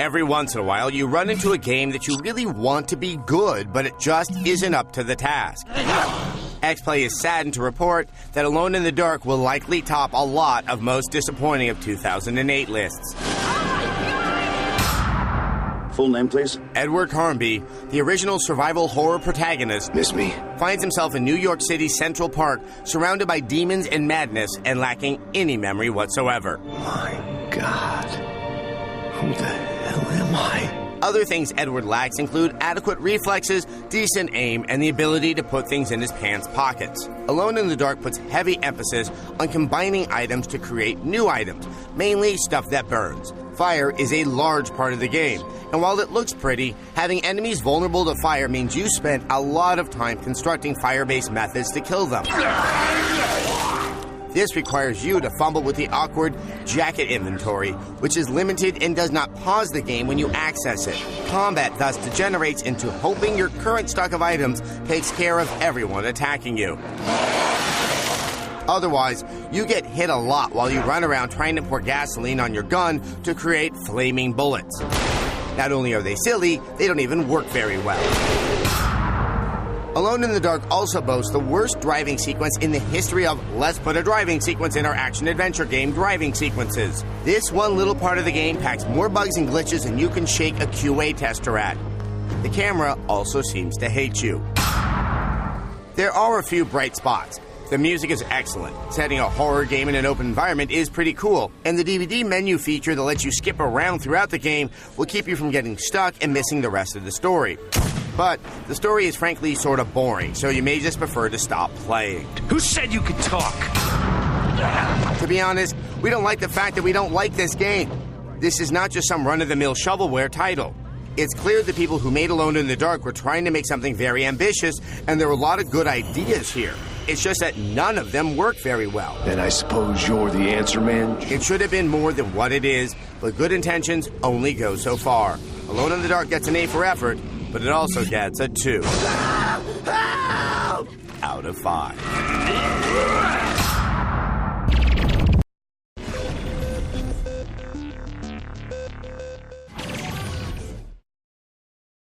Every once in a while, you run into a game that you really want to be good, but it just isn't up to the task. X-Play is saddened to report that Alone in the Dark will likely top a lot of most disappointing of 2008 lists. Full name, please? Edward Hornby, the original survival horror protagonist, Miss me? finds himself in New York City's Central Park, surrounded by demons and madness and lacking any memory whatsoever. My God. Who the hell am I? Other things Edward lacks include adequate reflexes, decent aim, and the ability to put things in his pants pockets. Alone in the Dark puts heavy emphasis on combining items to create new items, mainly stuff that burns. Fire is a large part of the game, and while it looks pretty, having enemies vulnerable to fire means you spent a lot of time constructing fire-based methods to kill them. This requires you to fumble with the awkward jacket inventory, which is limited and does not pause the game when you access it. Combat thus degenerates into hoping your current stock of items takes care of everyone attacking you. Otherwise, you get hit a lot while you run around trying to pour gasoline on your gun to create flaming bullets. Not only are they silly, they don't even work very well. Alone in the Dark also boasts the worst driving sequence in the history of let's put a driving sequence in our action-adventure game driving sequences. This one little part of the game packs more bugs and glitches than you can shake a QA tester at. The camera also seems to hate you. There are a few bright spots. The music is excellent. Setting a horror game in an open environment is pretty cool, and the DVD menu feature that lets you skip around throughout the game will keep you from getting stuck and missing the rest of the story. But the story is frankly sort of boring, so you may just prefer to stop playing. Who said you could talk? To be honest, we don't like the fact that we don't like this game. This is not just some run-of-the-mill shovelware title. It's clear the people who made Alone in the Dark were trying to make something very ambitious, and there were a lot of good ideas here. It's just that none of them work very well. Then I suppose you're the answer man? It should have been more than what it is, but good intentions only go so far. Alone in the Dark gets an A for effort, but it also gets a 2 out of 5.